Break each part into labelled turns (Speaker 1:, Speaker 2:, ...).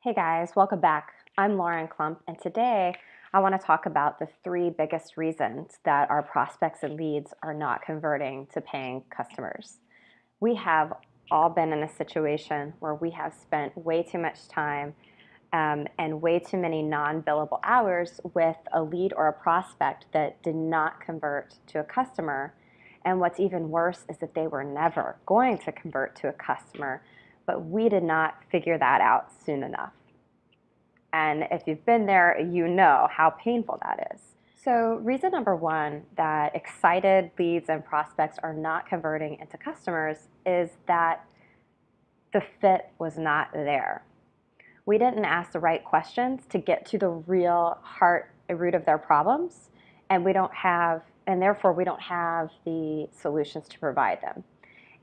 Speaker 1: Hey guys, welcome back. I'm Lauren Klump, and today I want to talk about the three biggest reasons that our prospects and leads are not converting to paying customers. We have all been in a situation where we have spent way too much time and way too many non-billable hours with a lead or a prospect that did not convert to a customer. And what's even worse is that they were never going to convert to a customer, but we did not figure that out soon enough. And if you've been there, you know how painful that is. So reason number one that excited leads and prospects are not converting into customers is that the fit was not there. We didn't ask the right questions to get to the real heart and root of their problems, and therefore we don't have the solutions to provide them.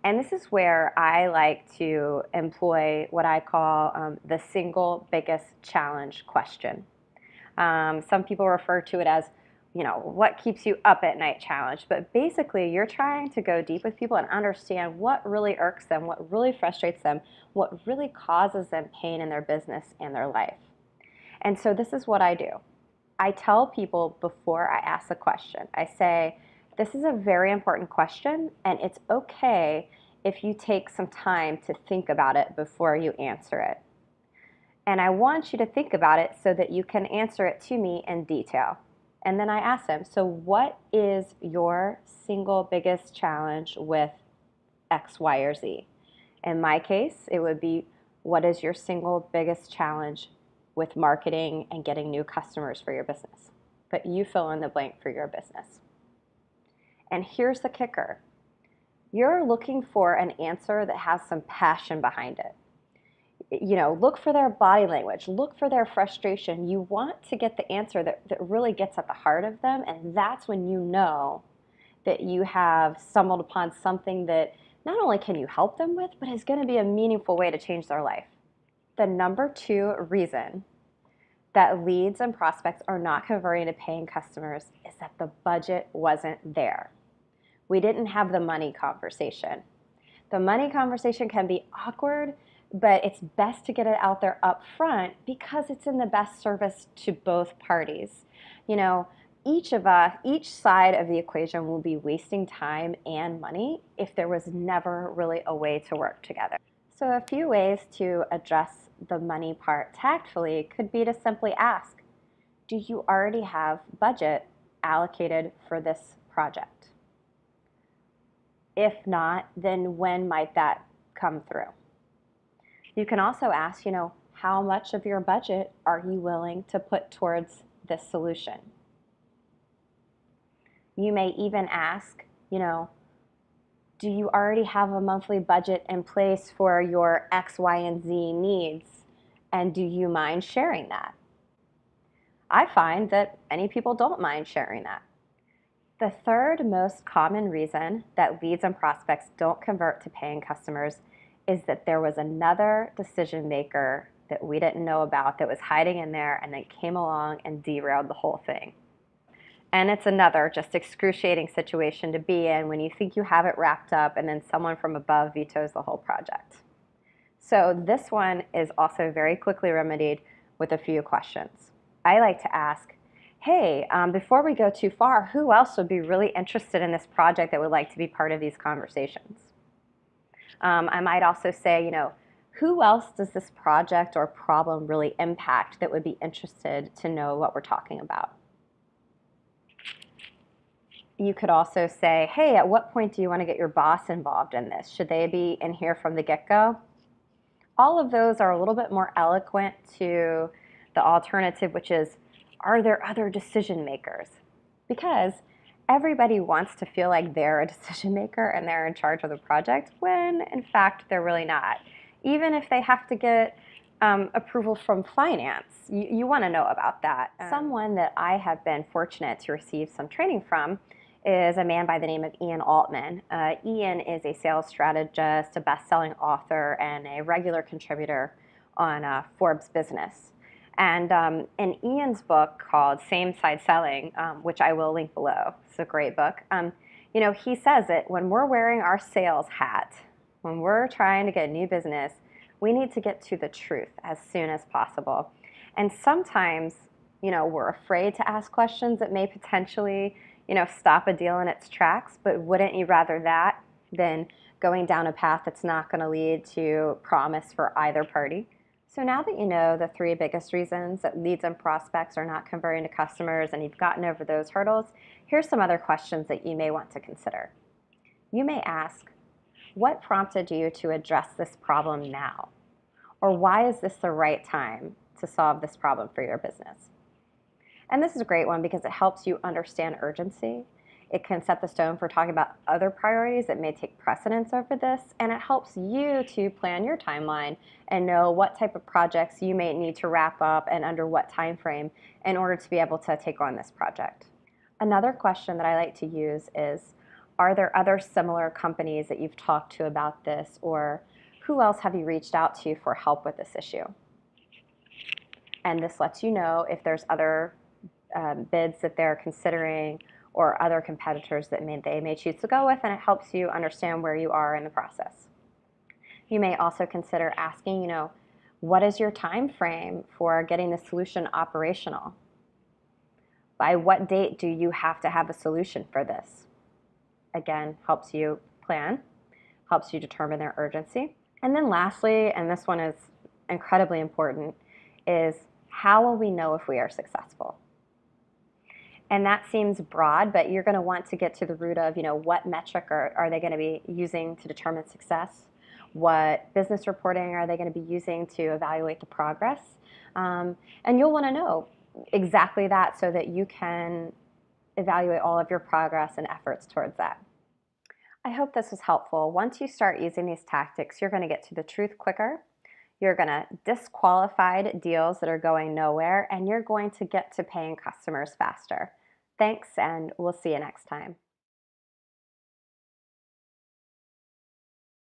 Speaker 1: And this is where I like to employ what I call the single biggest challenge question. Some people refer to it as, what keeps you up at night challenge. But basically, you're trying to go deep with people and understand what really irks them, what really frustrates them, what really causes them pain in their business and their life. And so this is what I do. I tell people before I ask the question, I say, this is a very important question, and it's okay if you take some time to think about it before you answer it. And I want you to think about it so that you can answer it to me in detail. And then I ask them, so what is your single biggest challenge with X, Y, or Z? In my case, it would be, what is your single biggest challenge with marketing and getting new customers for your business? But you fill in the blank for your business. And here's the kicker. You're looking for an answer that has some passion behind it. Look for their body language, look for their frustration. You want to get the answer that really gets at the heart of them, and that's when you know that you have stumbled upon something that not only can you help them with, but is going to be a meaningful way to change their life. The number two reason that leads and prospects are not converting to paying customers is that the budget wasn't there. We didn't have the money conversation. The money conversation can be awkward, but it's best to get it out there up front because it's in the best service to both parties. Each side of the equation will be wasting time and money if there was never really a way to work together. So a few ways to address the money part tactfully could be to simply ask, do you already have budget allocated for this project? If not, then when might that come through? You can also ask, how much of your budget are you willing to put towards this solution? You may even ask, do you already have a monthly budget in place for your X, Y, and Z needs? And do you mind sharing that? I find that many people don't mind sharing that. The third most common reason that leads and prospects don't convert to paying customers is that there was another decision maker that we didn't know about that was hiding in there and then came along and derailed the whole thing. And it's another just excruciating situation to be in when you think you have it wrapped up and then someone from above vetoes the whole project. So this one is also very quickly remedied with a few questions. I like to ask, hey, before we go too far, who else would be really interested in this project that would like to be part of these conversations? I might also say, who else does this project or problem really impact that would be interested to know what we're talking about? You could also say, hey, at what point do you want to get your boss involved in this? Should they be in here from the get-go? All of those are a little bit more eloquent to the alternative, which is, are there other decision makers? Because everybody wants to feel like they're a decision maker and they're in charge of the project when, in fact, they're really not. Even if they have to get approval from finance, you want to know about that. Someone that I have been fortunate to receive some training from is a man by the name of Altman. Ian is a sales strategist, a best-selling author, and a regular contributor on Forbes Business. And in Ian's book called Same Side Selling, which I will link below, it's a great book, he says that when we're wearing our sales hat, when we're trying to get new business, We need to get to the truth as soon as possible. And sometimes, we're afraid to ask questions that may potentially, stop a deal in its tracks, but wouldn't you rather that than going down a path that's not going to lead to promise for either party? So now that you know the three biggest reasons that leads and prospects are not converting to customers and you've gotten over those hurdles, here's some other questions that you may want to consider. You may ask, what prompted you to address this problem now? Or why is this the right time to solve this problem for your business? And this is a great one because it helps you understand urgency. It can set the stone for talking about other priorities that may take precedence over this, and it helps you to plan your timeline and know what type of projects you may need to wrap up and under what time frame in order to be able to take on this project. Another question that I like to use is, are there other similar companies that you've talked to about this, or who else have you reached out to for help with this issue? And this lets you know if there's other bids that they're considering or other competitors that they may choose to go with, and it helps you understand where you are in the process. You may also consider asking, what is your time frame for getting the solution operational? By what date do you have to have a solution for this? Again, helps you plan, helps you determine their urgency. And then lastly, and this one is incredibly important, is how will we know if we are successful? And that seems broad, but you're going to want to get to the root of, what metric are they going to be using to determine success? What business reporting are they going to be using to evaluate the progress? And you'll want to know exactly that so that you can evaluate all of your progress and efforts towards that. I hope this was helpful. Once you start using these tactics, you're going to get to the truth quicker. You're going to disqualify deals that are going nowhere, and you're going to get to paying customers faster. Thanks, and we'll see you next time.